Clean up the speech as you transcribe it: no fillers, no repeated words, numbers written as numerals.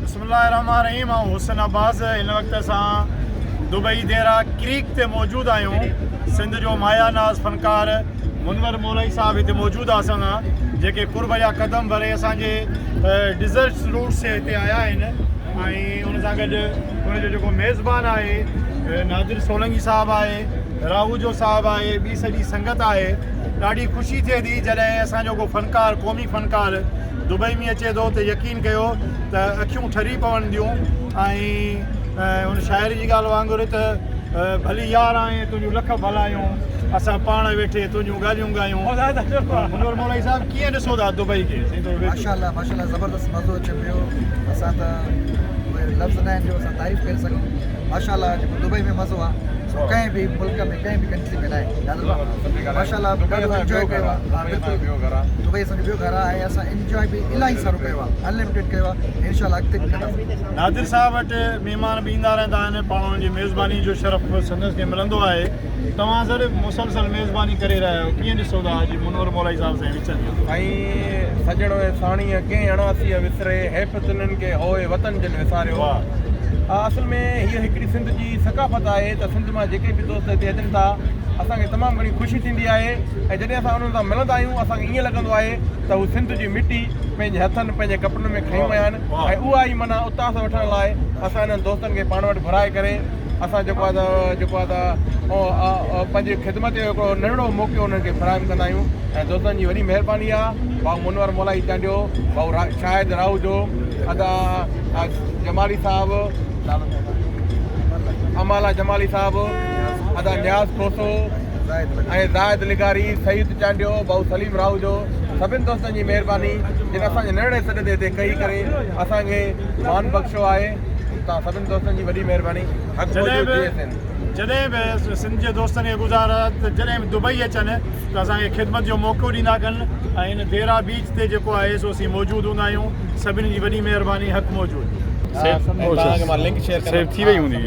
बिस्मिल्लाहिर्रहमानिर्रहीम। हुसन अब्बास इन वक्त असां दुबई देरा क्रीक ते मौजूद आहियूं। सिंध जो माया नाज़ फनकार मुनवर मौलवी साहब हिते मौजूद आहे असां सां, जेके कुर्ब जा कदम भरे असांजे डिज़र्ट रूट से हिते आया आहिनि। ऐं उन सां गॾु उनजो जेको मेज़बान आहे नादिर सोलंकी साहब आहे, राहूजो साहब आहे, ॿी सॼी संगत आहे। ॾाढी ख़ुशी थिए थी जॾहिं असांजो को फ़नकार क़ौमी फ़नकार दुबई में अचे थो त यकीन कयो त अखियूं ठरी पवंदियूं। ऐं उन शाइरी जी ॻाल्हि वांगुरु त भली यार आहीं तुंहिंजूं लख भलायूं, असां पाण वेठे तुंहिंजूं ॻाल्हियूं ॻायूं। मुनवर मौलवी साहब कीअं ॾिसो था दुबई खे? माशाल्लाह माशाल्लाह ज़बरदस्त मज़ो अचे पियो। असां त उहे लफ़्ज़ न आहिनि जो असां तारीफ़ करे सघूं। माशाल्लाह जेको दुबई में मज़ो आहे सो कंहिं बि मुल्क में कंहिं बि कंट्री में न आहे। माशाल्लाह इंजॉय कयो आहे। दुबई असांजो ॿियो घरु आहे ऐं असां इंजॉय बि इलाही सारो कयो आहे, अनलिमिटेड कयो आहे। इनशाला अॻिते बि कंदासीं। नादिर साहब वटि महिमान बि ईंदा रहंदा आहिनि, पाण हुनजी मेज़बानी जो शरफ़ संदसि खे मिलंदो आहे। तव्हां सर मुसलसल मेज़बानी करे रहिया आहियो, कीअं ॾिसो था अॼु मुनवर मौलवी साहब सां विच में? ऐं सजण साणीअ कंहिं अणासीअ विसरे हैफ़तुनि खे होए वतन जन विसारियो। असल में हीअ हिकिड़ी सिंध जी सकाफ़त आहे त सिंध मां जेके बि दोस्त हिते अचनि था असांखे तमामु घणी ख़ुशी थींदी आहे। ऐं जॾहिं असां उन्हनि सां मिलंदा आहियूं असांखे ईअं लॻंदो आहे त हू सिंध जी मिटी पंहिंजे हथनि पंहिंजे कपिड़नि में खणी विया आहिनि। ऐं उहा ई माना उतां सां वठण लाइ असां हिननि दोस्तनि खे पाण वटि घुराए करे असां जेको आहे त पंहिंजी ख़िदमत जो हिकिड़ो नंढिड़ो मौक़ो उन्हनि खे फ़राहम कंदा आहियूं। ऐं दोस्तनि जी वॾी महिरबानी आहे। भाउ मुनवर मौलवी चांडियो, भाउ शाहिद राहूजो, अदा जमाली साहब, अमाला जमाली साहब, अदा न्याज़ खोसो ऐं ज़ाहिद लिगारी, सईद चांडियो, भाउ सलीम राहूजो, सभिनि दोस्तनि जी महिरबानी जिन असांजे नंढड़े सॾ ते हिते कई करे असांखे मान बख़्शो आहे। तव्हां सभिनि दोस्तनि जी वॾी महिरबानी। जॾहिं बि सिंध जे दोस्तनि खे गुज़ारा त जॾहिं बि दुबई अचनि त असांखे ख़िदमत जो मौक़ो ॾींदा कनि। ऐं हिन देरा बीच ते जेको आहे सो असीं मौजूदु हूंदा आहियूं। सभिनी जी वॾी महिरबानी, हक़ मौजूदु। तव्हांखे मां लिंक शेयर थी वई हूंदी।